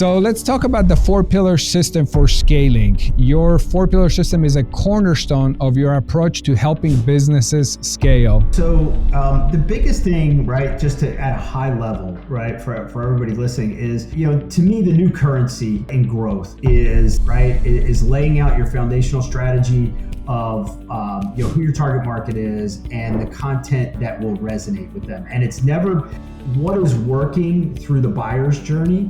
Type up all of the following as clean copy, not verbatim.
So let's talk about the 4-pillar system for scaling. Your 4-pillar system is a cornerstone of your approach to helping businesses scale. So the biggest thing, right, just to at a high level, right, for everybody listening is, to me, the new currency in growth is laying out your foundational strategy of who your target market is and the content that will resonate with them. And it's never what is working through the buyer's journey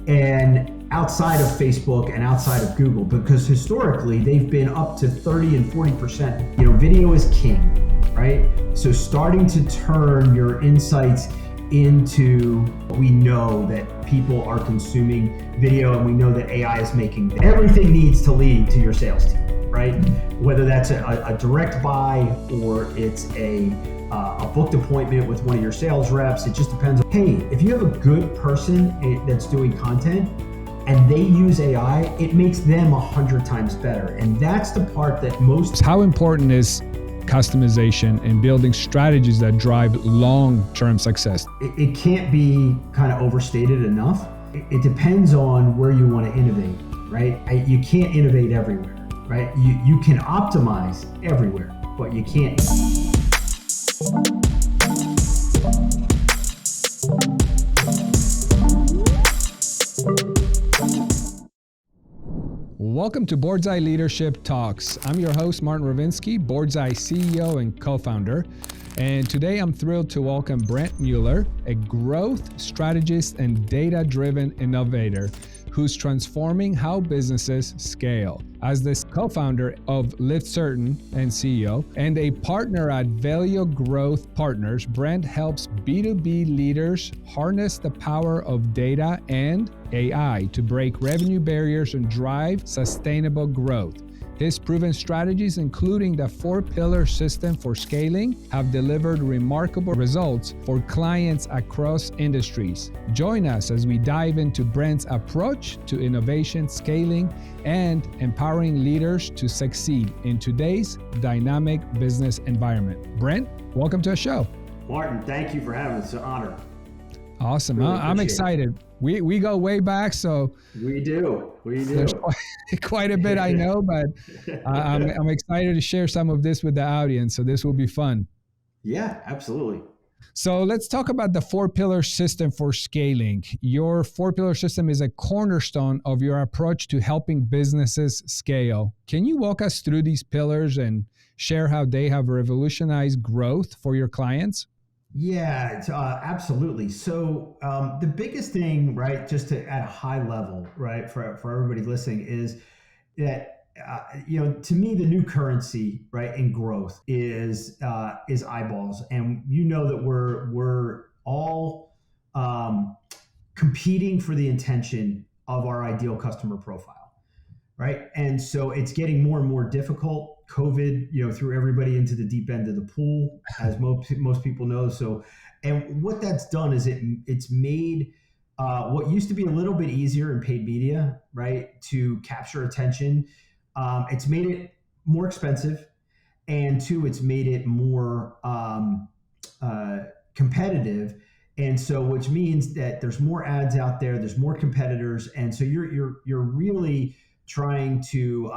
and outside of Facebook and outside of Google, because historically they've been up to 30 and 40%. Video is king, right? So starting to turn your insights into, we know that people are consuming video and we know that AI is making, everything needs to lead to your sales team, right? Whether that's a direct buy or it's a booked appointment with one of your sales reps, it just depends. Hey, if you have a good person that's doing content and they use AI, it makes them 100 times better. And that's the part that most... How important is customization and building strategies that drive long-term success? It can't be kind of overstated enough. It depends on where you want to innovate, right? You can't innovate everywhere, right? You can optimize everywhere, but you can't. Welcome to Boardsi Leadership Talks. I'm your host, Martin Rowinski, Boardsi CEO and co-founder. And today I'm thrilled to welcome Brent Muller, a growth strategist and data-driven innovator who's transforming how businesses scale. As the co-founder of Lift Certain and CEO and a partner at Valeo Growth Partners, Brent helps B2B leaders harness the power of data and AI to break revenue barriers and drive sustainable growth. His proven strategies, including the 4-pillar system for scaling, have delivered remarkable results for clients across industries. Join us as we dive into Brent's approach to innovation, scaling, and empowering leaders to succeed in today's dynamic business environment. Brent, welcome to the show. Martin, thank you for having us. It's an honor. Awesome. Really I'm excited. We go way back, so we do. There's quite a bit I know, but I'm excited to share some of this with the audience. So this will be fun. Yeah, absolutely. So let's talk about the 4-pillar system for scaling. Your 4-pillar system is a cornerstone of your approach to helping businesses scale. Can you walk us through these pillars and share how they have revolutionized growth for your clients? Yeah, absolutely. So the biggest thing, right, just to at a high level, right, for everybody listening is that, to me, the new currency, right, in growth is eyeballs. And that we're all competing for the attention of our ideal customer profile, right? And so it's getting more and more difficult. COVID, threw everybody into the deep end of the pool, as most people know. So, and what that's done is it's made what used to be a little bit easier in paid media, right, to capture attention. It's made it more expensive, and two, it's made it more competitive. And so, which means that there's more ads out there, there's more competitors, and so you're really trying to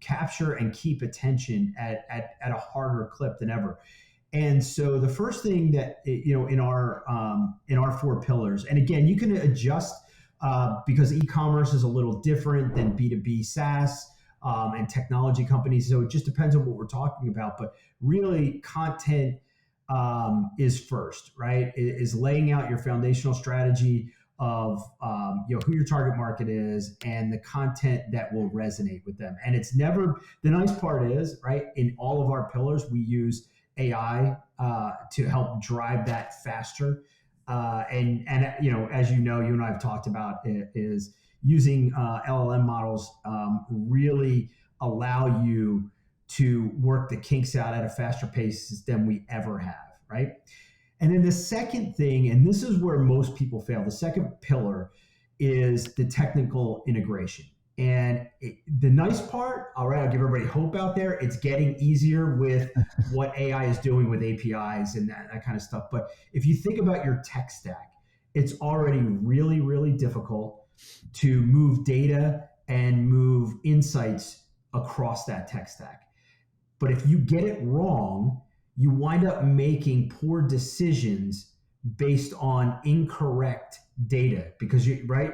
capture and keep attention at a harder clip than ever. And so the first thing that in our 4 pillars, and again, you can adjust because e-commerce is a little different than B2B SaaS and technology companies. So it just depends on what we're talking about. But really, content is first, right? Is laying out your foundational strategy of who your target market is and the content that will resonate with them. And it's never, the nice part is, right, in all of our pillars, we use AI to help drive that faster. And as you and I have talked about, is using LLM models really allow you to work the kinks out at a faster pace than we ever have, right? And then the second thing, and this is where most people fail, the second pillar is the technical integration. And the nice part, all right, I'll give everybody hope out there, it's getting easier with what AI is doing with APIs and that kind of stuff. But if you think about your tech stack, it's already really, really difficult to move data and move insights across that tech stack. But if you get it wrong, you wind up making poor decisions based on incorrect data, because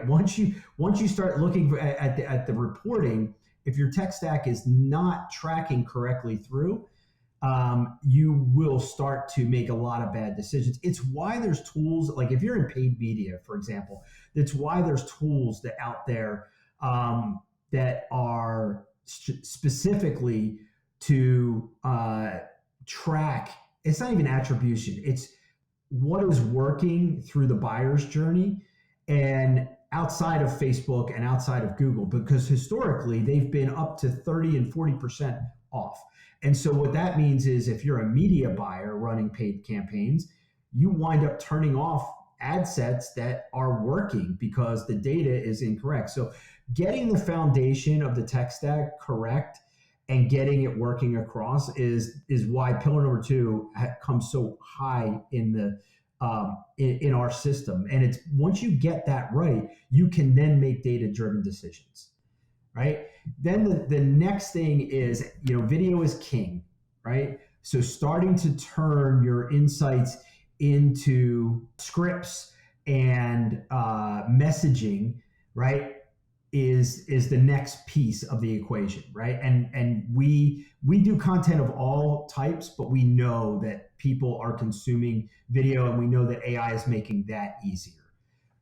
once you start looking at the reporting, if your tech stack is not tracking correctly through, you will start to make a lot of bad decisions. It's why there's tools, like if you're in paid media, for example, that's why there's tools that out there that are specifically to track. It's not even attribution. It's what is working through the buyer's journey and outside of Facebook and outside of Google, because historically they've been up to 30 and 40% off. And so what that means is if you're a media buyer running paid campaigns, you wind up turning off ad sets that are working because the data is incorrect. So getting the foundation of the tech stack correct and getting it working across is why pillar number 2 comes so high in the in our system. And it's once you get that right, you can then make data-driven decisions, right? Then the next thing is, video is king, right? So starting to turn your insights into scripts and messaging, right, is the next piece of the equation, right? And we do content of all types, but we know that people are consuming video, and we know that AI is making that easier,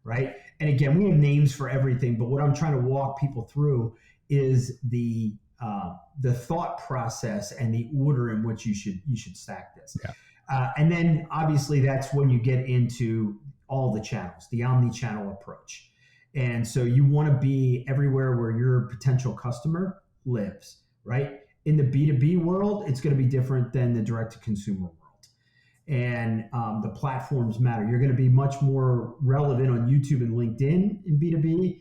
right? And again, we have names for everything, but what I'm trying to walk people through is the thought process and the order in which you should stack this. Yeah. And then obviously that's when you get into all the channels, the omnichannel approach. And so you want to be everywhere where your potential customer lives, right? In the B2B world, it's going to be different than the direct-to-consumer world. And the platforms matter. You're going to be much more relevant on YouTube and LinkedIn in B2B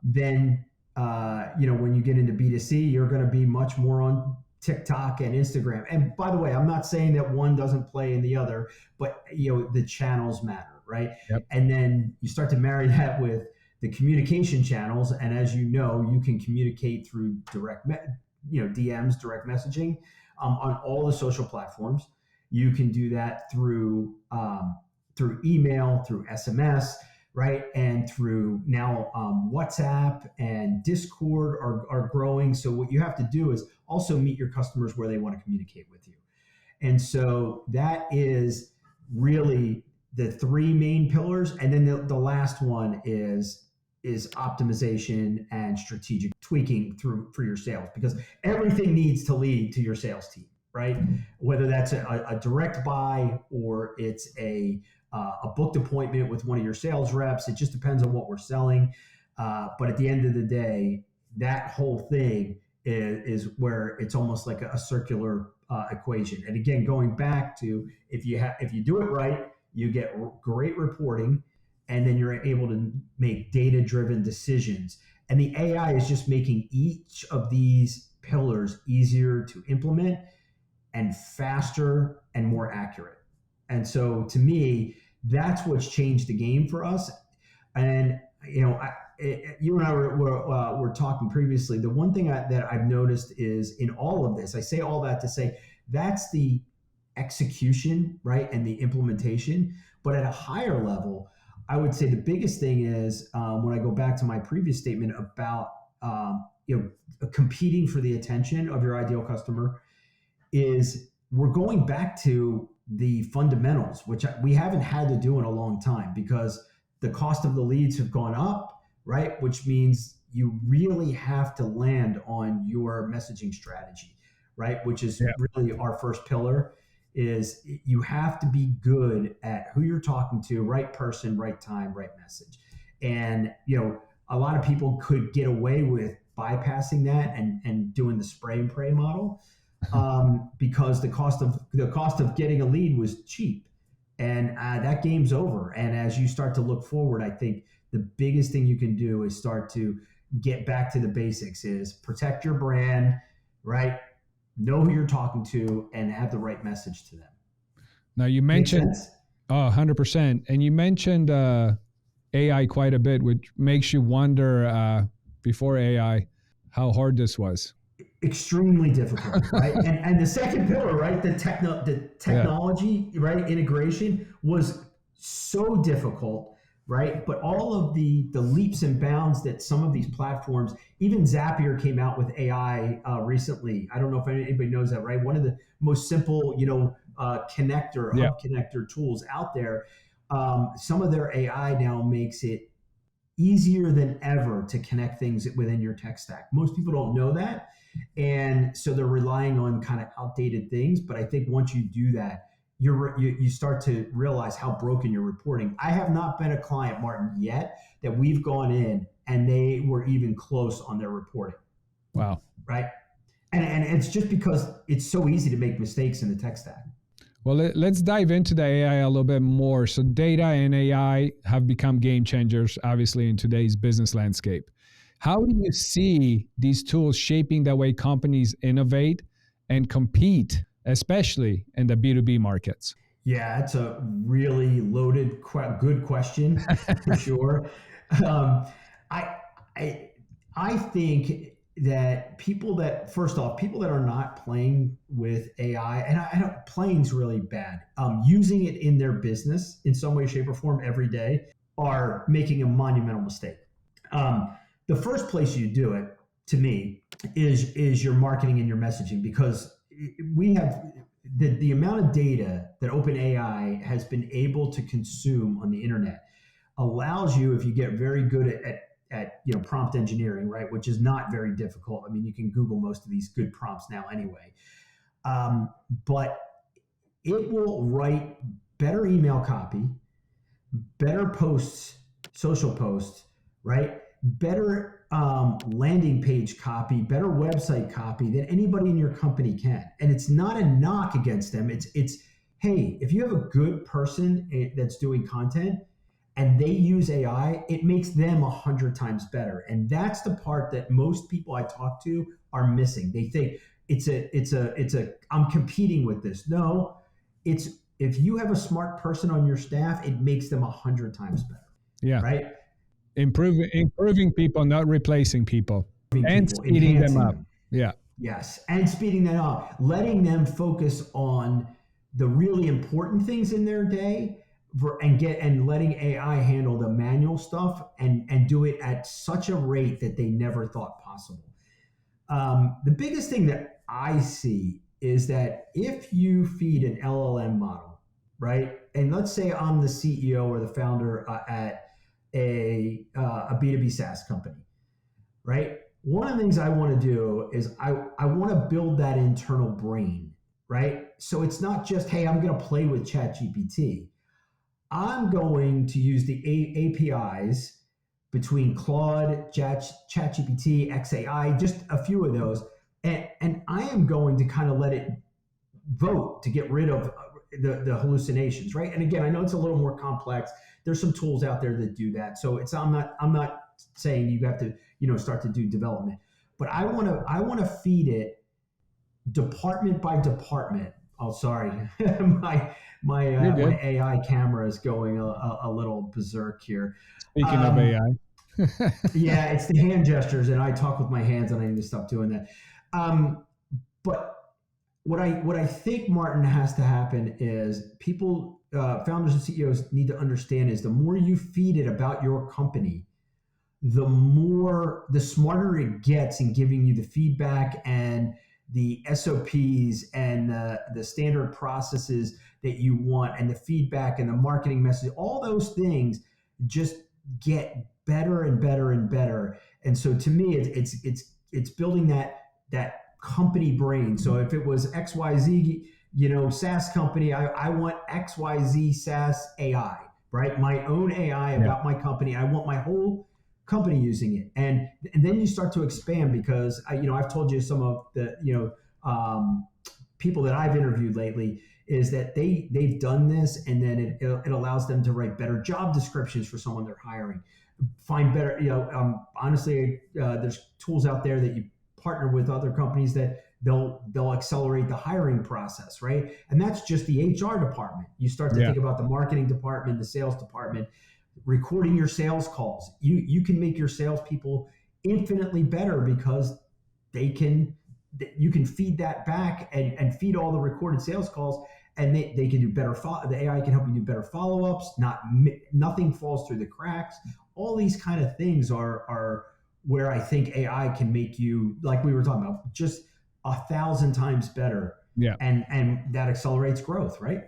than when you get into B2C, you're going to be much more on TikTok and Instagram. And by the way, I'm not saying that one doesn't play in the other, but the channels matter, right? Yep. And then you start to marry that with the communication channels, and as you know, you can communicate through DMs, direct messaging, on all the social platforms. You can do that through email, through SMS, right? And through now WhatsApp and Discord are growing. So what you have to do is also meet your customers where they want to communicate with you. And so that is really the 3 main pillars. And then the last one is optimization and strategic tweaking for your sales, because everything needs to lead to your sales team, right? Whether that's a direct buy or it's a booked appointment with one of your sales reps. It just depends on what we're selling. But at the end of the day, that whole thing is where it's almost like a circular equation. And again, going back to if you do it right, you get great reporting, and then you're able to make data-driven decisions. And the AI is just making each of these pillars easier to implement and faster and more accurate. And so to me, that's what's changed the game for us. And, you and I were talking previously. The one thing that I've noticed is in all of this, I say all that to say that's the execution, right, and the implementation. But at a higher level, I would say the biggest thing is when I go back to my previous statement about competing for the attention of your ideal customer, is we're going back to the fundamentals, which we haven't had to do in a long time because the cost of the leads have gone up, right? Which means you really have to land on your messaging strategy, right? Which is really our first pillar. Is you have to be good at who you're talking to, right person, right time, right message. And, a lot of people could get away with bypassing that and doing the spray and pray model because the cost of getting a lead was cheap. And that game's over. And as you start to look forward, I think the biggest thing you can do is start to get back to the basics, is protect your brand, right? Know who you're talking to and have the right message to them. Now you mentioned, 100%. And you mentioned AI quite a bit, which makes you wonder before AI how hard this was. Extremely difficult, right? And the second pillar, right, the technology, right, integration was so difficult, right? But all of the leaps and bounds that some of these platforms, even Zapier came out with AI recently. I don't know if anybody knows that, right? One of the most simple, Yeah. hub connector tools out there. Some of their AI now makes it easier than ever to connect things within your tech stack. Most people don't know that. And so they're relying on kind of outdated things. But I think once you do that, you start to realize how broken your reporting. I have not been a client, Martin, yet that we've gone in and they were even close on their reporting. Wow. Right. And it's just because it's so easy to make mistakes in the tech stack. Well, let's dive into the AI a little bit more. So data and AI have become game changers, obviously, in today's business landscape. How do you see these tools shaping the way companies innovate and compete, especially in the B2B markets? Yeah, that's a really loaded, good question for sure. Um, I, I think that first off, people that are not playing with AI, and I don't, playing's really bad, using it in their business in some way, shape, or form every day are making a monumental mistake. The first place you do it, to me, is your marketing and your messaging, because we have the amount of data that OpenAI has been able to consume on the internet allows you, if you get very good at prompt engineering, right, which is not very difficult. I mean, you can Google most of these good prompts now anyway. But it will write better email copy, better posts, social posts, right? Better landing page copy, better website copy than anybody in your company can. And it's not a knock against them. It's hey, if you have a good person that's doing content and they use AI, it makes them 100 times better. And that's the part that most people I talk to are missing. They think it's I'm competing with this. No, it's, if you have a smart person on your staff, it makes them 100 times better. Yeah. Right. Improving people, not replacing people, and people, speeding them up. Yeah. Yes. And speeding them up, letting them focus on the really important things in their day and letting AI handle the manual stuff and do it at such a rate that they never thought possible. The biggest thing that I see is that if you feed an LLM model, right? And let's say I'm the CEO or the founder at a B2B SaaS company, right? One of the things I want to do is I want to build that internal brain, right? So it's not just, hey, I'm going to play with ChatGPT. I'm going to use the APIs between Claude, ChatGPT, XAI, just a few of those. And I am going to kind of let it vote to get rid of the hallucinations, right? And again, I know it's a little more complex. There's some tools out there that do that. So I'm not saying you have to, start to do development, but I want to feed it department by department. Oh, sorry. my AI camera is going a little berserk here. Speaking of AI. Yeah, it's the hand gestures, and I talk with my hands, and I need to stop doing that. But what I think, Martin, has to happen is people, founders and CEOs need to understand is the more you feed it about your company, the smarter it gets in giving you the feedback and the SOPs and the standard processes that you want, and the feedback and the marketing message. All those things just get better and better and better. And so to me, it's building that company brain. So if it was XYZ, SaaS company, I want XYZ SaaS AI, right? My own AI about my company. I want my whole company using it. And then you start to expand, because I've told you some of the, people that I've interviewed lately is that they've done this, and then it allows them to write better job descriptions for someone they're hiring, find better, honestly, there's tools out there that you partner with other companies that they'll accelerate the hiring process, right? And that's just the HR department. You start to think about the marketing department, the sales department, recording your sales calls. You can make your salespeople infinitely better because you can feed that back and feed all the recorded sales calls, and they can do better. The AI can help you do better follow-ups. Nothing falls through the cracks. All these kind of things are where I think AI can make you, like we were talking about, just 1,000 times better. Yeah. And that accelerates growth, right?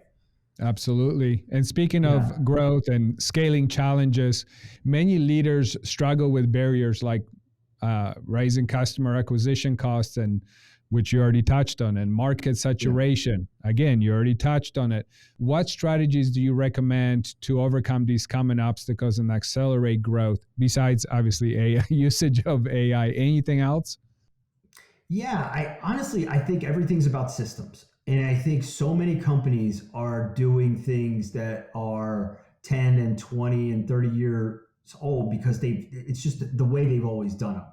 Absolutely. And speaking of growth and scaling challenges, many leaders struggle with barriers like raising customer acquisition costs, and which you already touched on, and market saturation. Yeah. Again, you already touched on it. What strategies do you recommend to overcome these common obstacles and accelerate growth besides obviously AI, usage of AI? Anything else? Yeah, I think everything's about systems. And I think so many companies are doing things that are 10 and 20 and 30 years old because it's just the way they've always done them,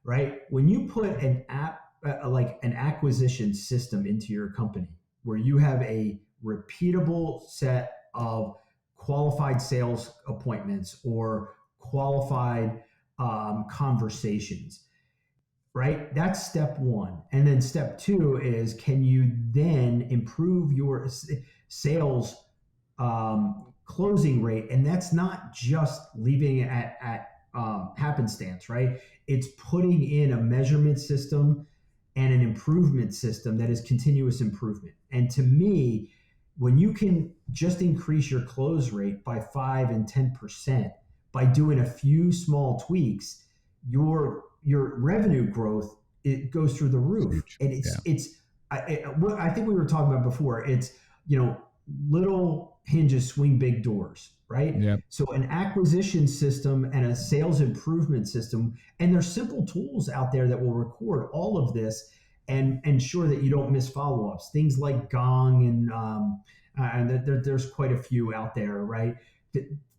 right? When you put an app, like an acquisition system into your company, where you have a repeatable set of qualified sales appointments or qualified conversations, right? That's step one. And then step two is, can you then improve your sales closing rate? And that's not just leaving it at happenstance, right? It's putting in a measurement system and an improvement system that is continuous improvement. And to me, when you can just increase your close rate by 5 and 10% by doing a few small tweaks, your revenue growth, it goes through the roof. And I think we were talking about before, it's, little hinges swing big doors, right? Yep. So an acquisition system and a sales improvement system, and there's simple tools out there that will record all of this and ensure that you don't miss follow-ups. Things like Gong and there's quite a few out there, right?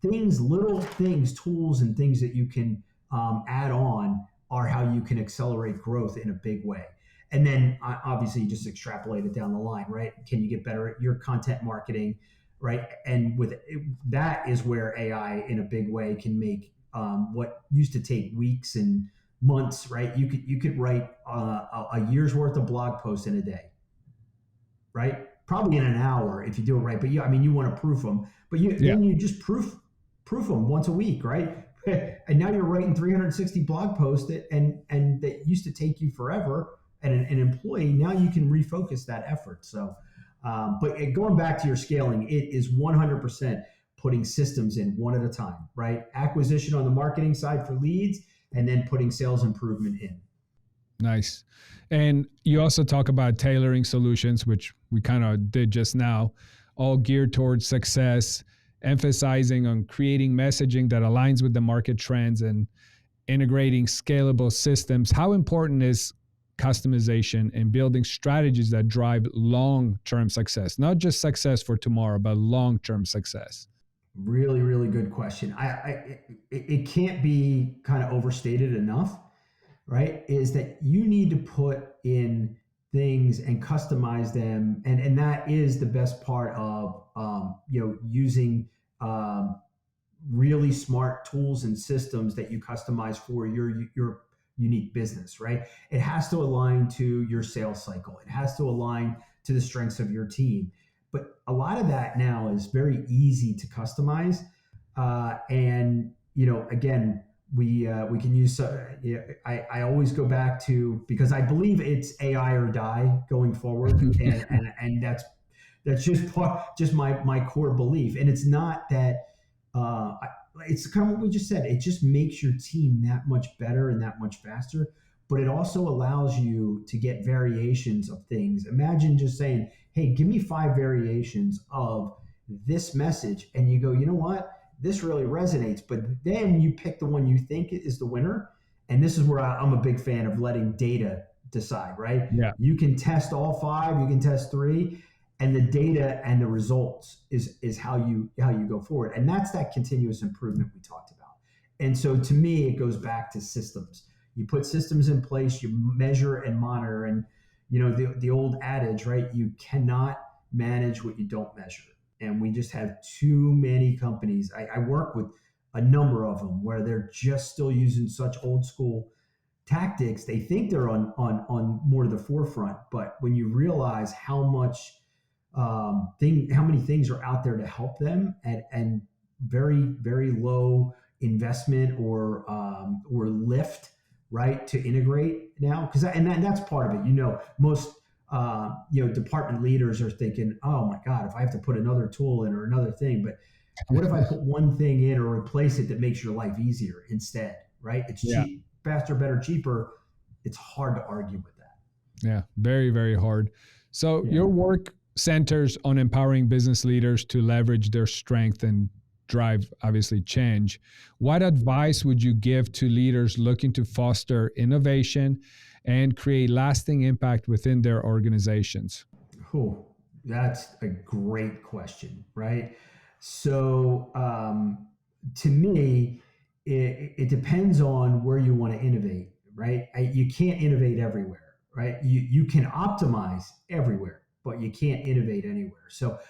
Little things, tools and things that you can add on are how you can accelerate growth in a big way. And then obviously you just extrapolate it down the line, right? Can you get better at your content marketing, right? And with that is where AI in a big way can make what used to take weeks and months, right? You could write a year's worth of blog posts in a day, right? Probably in an hour if you do it right. But you want to proof them, but then you just proof them once a week, right? And now you're writing 360 blog posts and that used to take you forever. And an employee, now you can refocus that effort. So, but going back to your scaling, it is 100% putting systems in one at a time, right? Acquisition on the marketing side for leads, and then putting sales improvement in. Nice. And you also talk about tailoring solutions, which we kind of did just now, all geared towards success, emphasizing on creating messaging that aligns with the market trends and integrating scalable systems. How important is customization and building strategies that drive long-term success, not just success for tomorrow, but long-term success? Really, really good question. It can't be kind of overstated enough, right? Is that you need to put in things and customize them, and that is the best part of using really smart tools and systems that you customize for your unique business, right? It has to align to your sales cycle. It has to align to the strengths of your team. But a lot of that now is very easy to customize. And, again, we can use, I always go back to, because I believe it's AI or die going forward. and that's just my core belief. And it's not that, it's kind of what we just said. It just makes your team that much better and that much faster, but it also allows you to get variations of things. Imagine just saying, hey, give me 5 variations of this message. And you go, you know what? This really resonates. But then you pick the one you think is the winner. And this is where I'm a big fan of letting data decide, right? Yeah. You can test all 5, you can test 3. And the data and the results is how you go forward. And that's that continuous improvement we talked about. And so to me, it goes back to systems. You put systems in place, you measure and monitor. And, the old adage, right? You cannot manage what you don't measure. And we just have too many companies. I work with a number of them where they're just still using such old school tactics. They think they're on more to the forefront, but when you realize how much how many things are out there to help them and very, very low investment or lift, right, to integrate now, because that's part of it. Most department leaders are thinking, oh my God, if I have to put another tool in or another thing, but what if I put one thing in or replace it that makes your life easier instead, right? It's Yeah. cheap, faster, better, cheaper. It's hard to argue with that. Yeah, very, very hard. So your work centers on empowering business leaders to leverage their strength and drive, obviously, change. What advice would you give to leaders looking to foster innovation and create lasting impact within their organizations? Oh, that's a great question, right? So, to me, it depends on where you want to innovate, right? You can't innovate everywhere, right? You can optimize everywhere, but you can't innovate anywhere. So,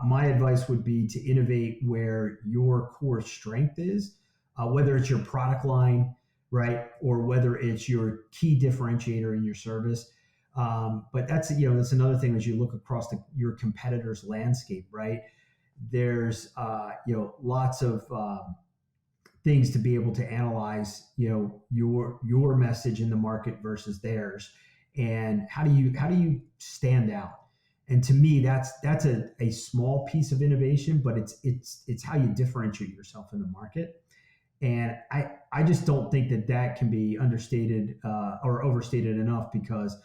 my advice would be to innovate where your core strength is, whether it's your product line, right, or whether it's your key differentiator in your service. But that's another thing as you look across your competitors' landscape, right? There's lots of things to be able to analyze, your message in the market versus theirs, and how do you stand out? And to me, that's a small piece of innovation, but it's how you differentiate yourself in the market. And I just don't think that can be understated or overstated enough, because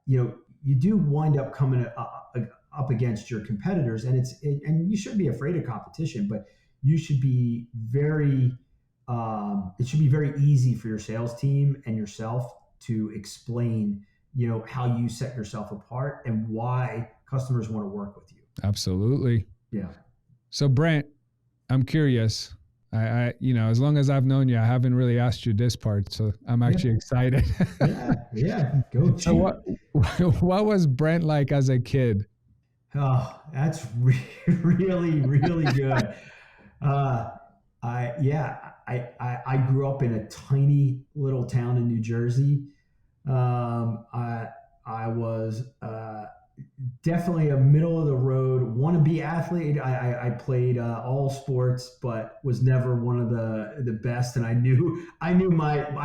you do wind up coming up against your competitors, and and you shouldn't be afraid of competition, but you should be it should be very easy for your sales team and yourself to explain how you set yourself apart and why customers want to work with you. Absolutely. Yeah. So Brent, I'm curious. I as long as I've known you, I haven't really asked you this part, so I'm actually excited. Yeah. Go. So what was Brent like as a kid? Oh, that's really, really good. Uh, I grew up in a tiny little town in New Jersey. I was definitely a middle of the road wannabe athlete. I played all sports, but was never one of the best. And I knew I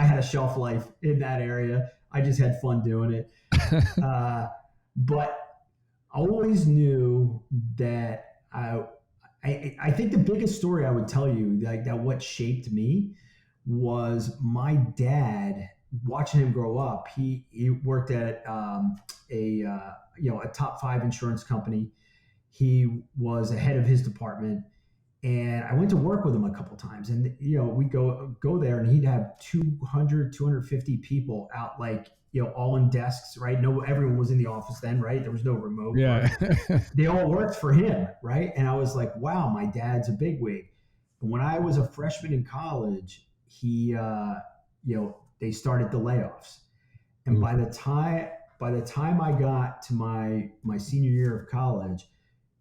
had a shelf life in that area. I just had fun doing it. But I always knew that I think the biggest story I would tell you, like, that what shaped me was my dad. Watching him grow up, he worked at a top 5 insurance company. He was a head of his department, and I went to work with him a couple times. And we go there, and he'd have 250 people out, like, all in desks, right? No, everyone was in the office then, right? There was no remote. Yeah. They all worked for him, right? And I was like, wow, my dad's a bigwig. And when I was a freshman in college, they started the layoffs. And by the time I got to my senior year of college,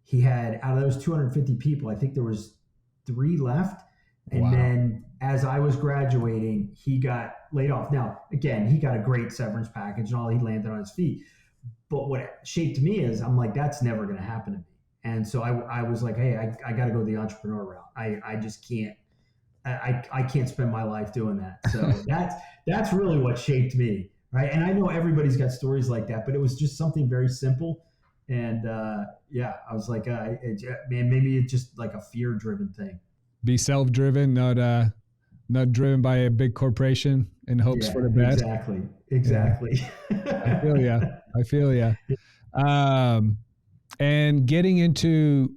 he had, out of those 250 people, I think there was 3 left. And Wow. then as I was graduating, he got laid off. Now, again, he got a great severance package and all. He landed on his feet. But what shaped me is, I'm like, that's never going to happen to me. And so I was like, hey, I got to go the entrepreneur route. I just can't. I can't spend my life doing that. So that's really what shaped me, right? And I know everybody's got stories like that, but it was just something very simple. And I was like, man, maybe it's just like a fear-driven thing. Be self-driven, not driven by a big corporation in hopes for the best. Exactly. Yeah. I feel ya. And getting into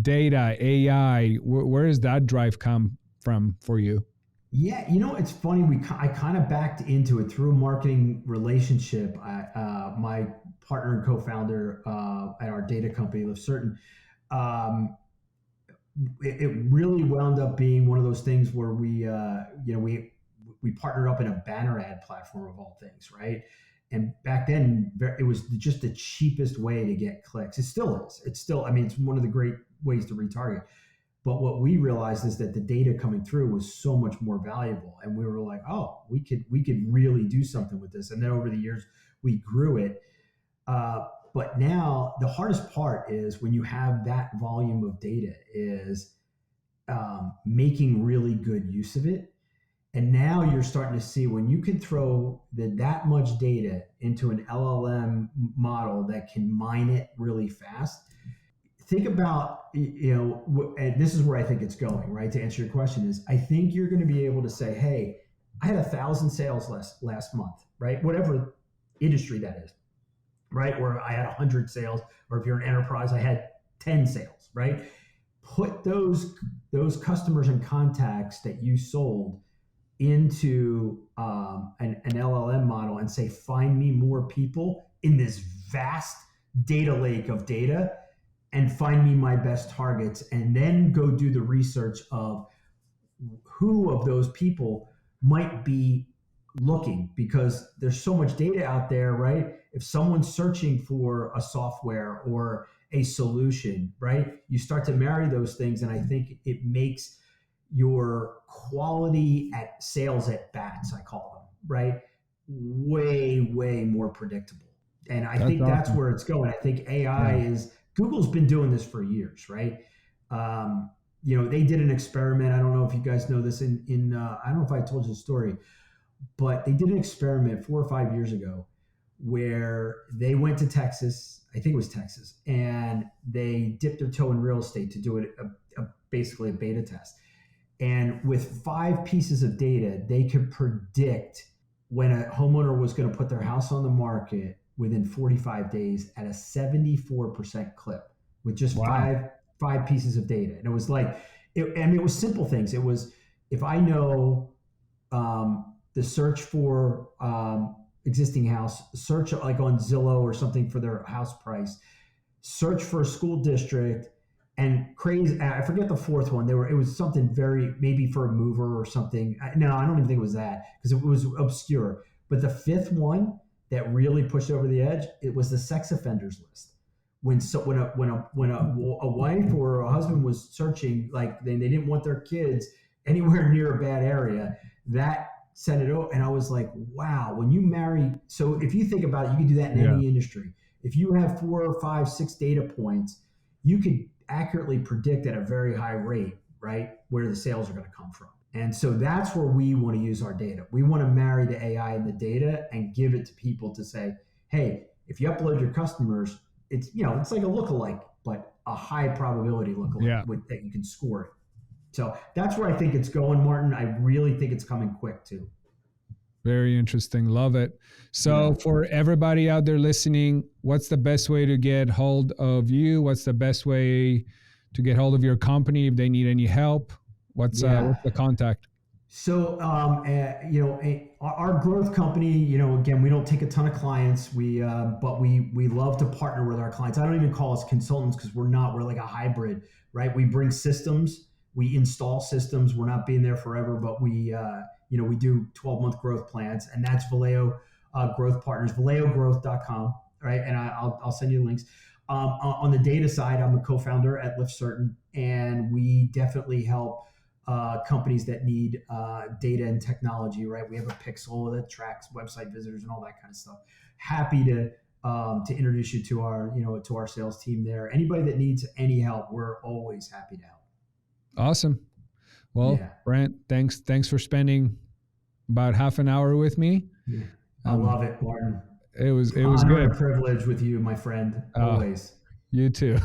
data, AI, where does that drive come from for you? Yeah, it's funny. I kind of backed into it through a marketing relationship. My partner and co-founder at our data company, LiveCertain, it really wound up being one of those things where we partnered up in a banner ad platform of all things, right? And back then, it was just the cheapest way to get clicks. It still is. It's still, I mean, it's one of the great ways to retarget. But what we realized is that the data coming through was so much more valuable. And we were like, oh, we could really do something with this. And then over the years, we grew it. But now the hardest part is when you have that volume of data is making really good use of it. And now you're starting to see when you can throw that much data into an LLM model that can mine it really fast. Think about, and this is where I think it's going, right? To answer your question is, I think you're going to be able to say, hey, I had 1,000 sales last month, right? Whatever industry that is, right? Or I had 100 sales, or if you're an enterprise, I had 10 sales, right? Put those customers and contacts that you sold into an LLM model and say, find me more people in this vast data lake of data and find me my best targets, and then go do the research of who of those people might be looking, because there's so much data out there, right? If someone's searching for a software or a solution, right, you start to marry those things, and I think it makes your quality at sales at bats, I call them, right, way more predictable. And I think that's where it's going. I think AI is, Google's been doing this for years, right? They did an experiment. I don't know if you guys know this in I don't know if I told you the story, but they did an experiment 4 or 5 years ago where they went to Texas, I think it was Texas, and they dipped their toe in real estate to do it, basically a beta test. And with 5 pieces of data, they could predict when a homeowner was going to put their house on the market within 45 days at a 74% clip with just five pieces of data. And it was like, it was simple things. It was, if I know the search for existing house, search like on Zillow or something for their house price, search for a school district, and crazy, I forget the fourth one. It was something very, maybe for a mover or something. No, I don't even think it was that, because it was obscure. But the fifth one that really pushed over the edge, it was the sex offenders list. When a wife or a husband was searching, like they didn't want their kids anywhere near a bad area, that sent it over. And I was like, wow, when you marry, so if you think about it, you can do that in any industry. If you have 4, 5, 6 data points, you could accurately predict at a very high rate, right, where the sales are going to come from. And so that's where we want to use our data. We want to marry the AI and the data and give it to people to say, hey, if you upload your customers, it's like a lookalike, but a high probability lookalike that you can score it. So that's where I think it's going, Martin. I really think it's coming quick too. Very interesting. Love it. So for everybody out there listening, what's the best way to get hold of you? What's the best way to get hold of your company if they need any help? What's the contact? So, our growth company, again, we don't take a ton of clients. But we love to partner with our clients. I don't even call us consultants, because we're like a hybrid, right? We bring systems, we install systems. We're not being there forever, but we do 12-month growth plans, and that's Valeo Growth Partners, ValeoGrowth.com, right? And I'll send you links. On the data side, I'm a co-founder at LiftCertain, and we definitely help companies that need data and technology, right? We have a pixel that tracks website visitors and all that kind of stuff. Happy to introduce you to our sales team there. Anybody that needs any help, we're always happy to help. Awesome. Well, Brent, thanks for spending about half an hour with me. Yeah. I love it, Martin. It was good. And privilege with you, my friend. Always. You too.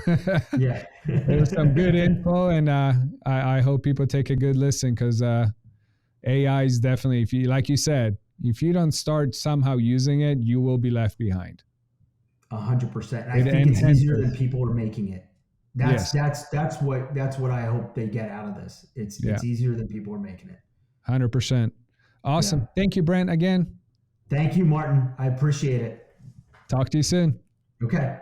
Yeah. It was some good info, and I hope people take a good listen, because AI is definitely, like you said, if you don't start somehow using it, you will be left behind. 100%. I think it's easier than people are making it. That's what I hope they get out of this. It's easier than people are making it. 100%. Awesome. Yeah. Thank you, Brent, again. Thank you, Martin. I appreciate it. Talk to you soon. Okay.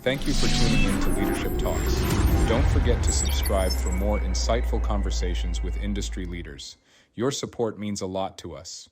Thank you for tuning in to Leadership Talks. Don't forget to subscribe for more insightful conversations with industry leaders. Your support means a lot to us.